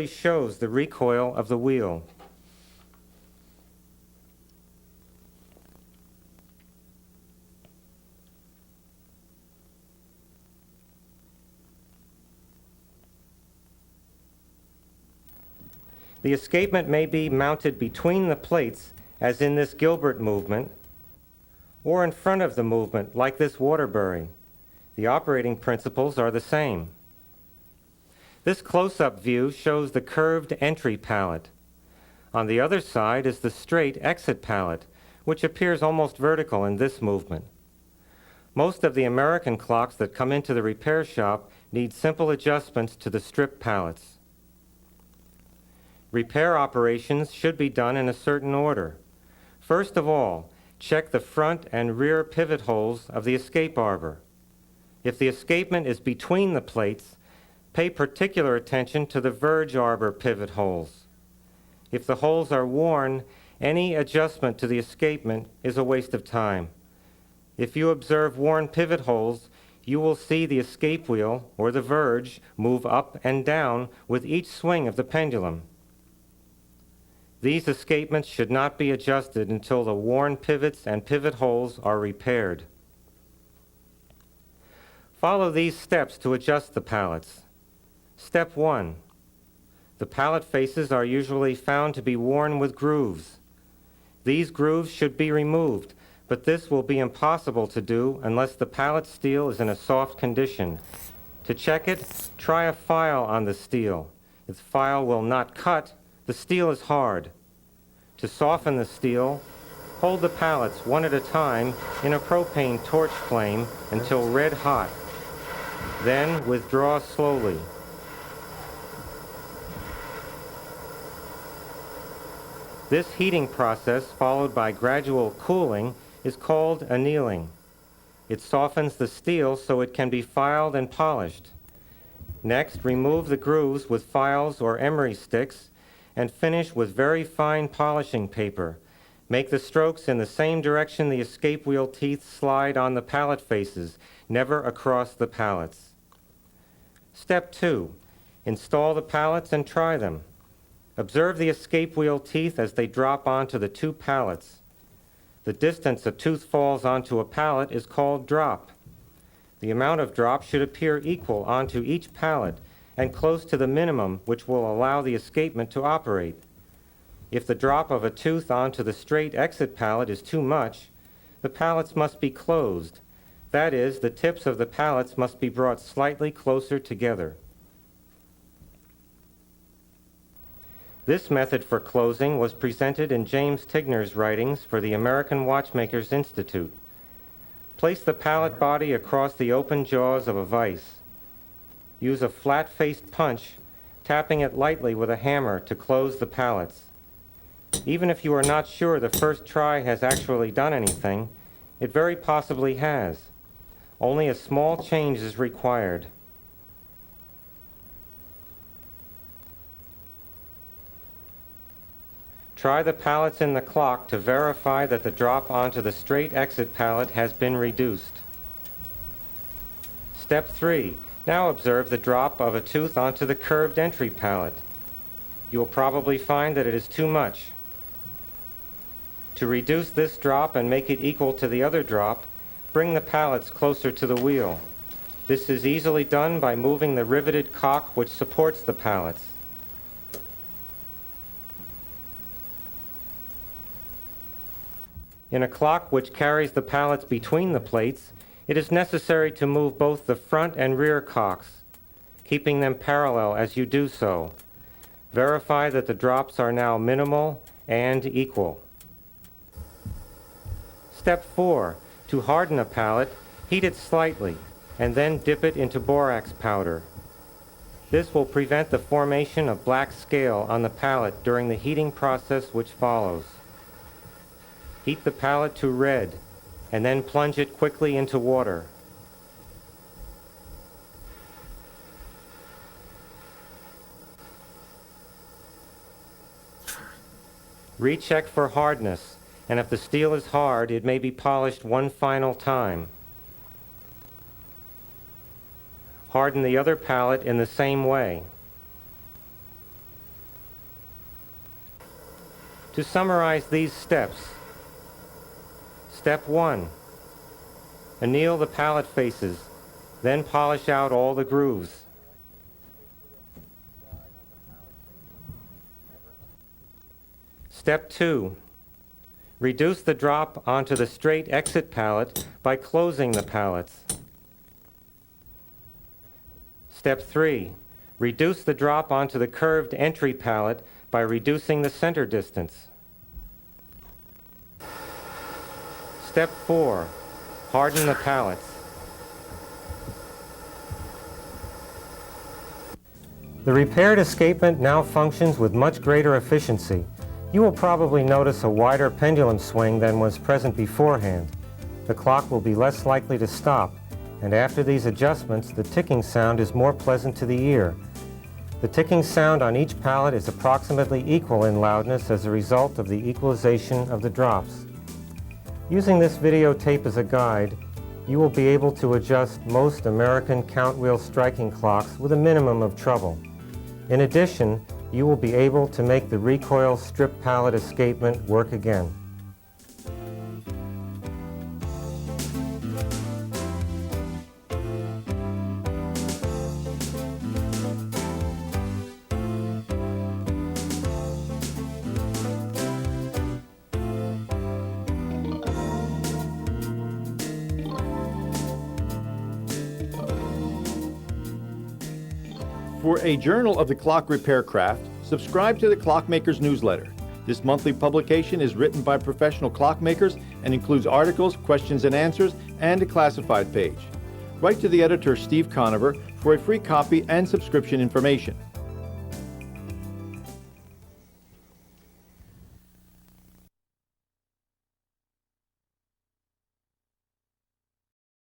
shows the recoil of the wheel. The escapement may be mounted between the plates, as in this Gilbert movement, or in front of the movement, like this Waterbury. The operating principles are the same. This close-up view shows the curved entry pallet. On the other side is the straight exit pallet, which appears almost vertical in this movement. Most of the American clocks that come into the repair shop need simple adjustments to the strip pallets. Repair operations should be done in a certain order. First of all, check the front and rear pivot holes of the escape arbor. If the escapement is between the plates, pay particular attention to the verge arbor pivot holes. If the holes are worn, any adjustment to the escapement is a waste of time. If you observe worn pivot holes, you will see the escape wheel, or the verge, move up and down with each swing of the pendulum. These escapements should not be adjusted until the worn pivots and pivot holes are repaired. Follow these steps to adjust the pallets. Step 1. The pallet faces are usually found to be worn with grooves. These grooves should be removed, but this will be impossible to do unless the pallet steel is in a soft condition. To check it, try a file on the steel. If the file will not cut, the steel is hard. To soften the steel, hold the pallets one at a time in a propane torch flame until red hot. Then withdraw slowly. This heating process, followed by gradual cooling, is called annealing. It softens the steel so it can be filed and polished. Next, remove the grooves with files or emery sticks and finish with very fine polishing paper. Make the strokes in the same direction the escape wheel teeth slide on the pallet faces, never across the pallets. Step 2. Install the pallets and try them. Observe the escape wheel teeth as they drop onto the two pallets. The distance a tooth falls onto a pallet is called drop. The amount of drop should appear equal onto each pallet and close to the minimum which will allow the escapement to operate. If the drop of a tooth onto the straight exit pallet is too much, the pallets must be closed. That is, the tips of the pallets must be brought slightly closer together. This method for closing was presented in James Tigner's writings for the American Watchmakers Institute. Place the pallet body across the open jaws of a vise. Use a flat-faced punch, tapping it lightly with a hammer to close the pallets. Even if you are not sure the first try has actually done anything, it very possibly has. Only a small change is required. Try the pallets in the clock to verify that the drop onto the straight exit pallet has been reduced. Step 3. Now observe the drop of a tooth onto the curved entry pallet. You will probably find that it is too much. To reduce this drop and make it equal to the other drop, bring the pallets closer to the wheel. This is easily done by moving the riveted cock which supports the pallets. In a clock which carries the pallets between the plates, it is necessary to move both the front and rear cocks, keeping them parallel as you do so. Verify that the drops are now minimal and equal. Step 4. To harden a pallet, heat it slightly and then dip it into borax powder. This will prevent the formation of black scale on the pallet during the heating process which follows. Heat the pallet to red and then plunge it quickly into water. Recheck for hardness, and if the steel is hard, it may be polished one final time. Harden the other pallet in the same way. To summarize these steps: Step 1. Anneal the pallet faces, then polish out all the grooves. Step 2. Reduce the drop onto the straight exit pallet by closing the pallets. Step 3. Reduce the drop onto the curved entry pallet by reducing the center distance. Step 4. Harden the pallets. The repaired escapement now functions with much greater efficiency. You will probably notice a wider pendulum swing than was present beforehand. The clock will be less likely to stop, and after these adjustments, the ticking sound is more pleasant to the ear. The ticking sound on each pallet is approximately equal in loudness as a result of the equalization of the drops. Using this videotape as a guide, you will be able to adjust most American count wheel striking clocks with a minimum of trouble. In addition, you will be able to make the recoil strip pallet escapement work again. For a journal of the clock repair craft, subscribe to the Clockmakers newsletter. This monthly publication is written by professional clockmakers and includes articles, questions and answers, and a classified page. Write to the editor, Steve Conover, for a free copy and subscription information.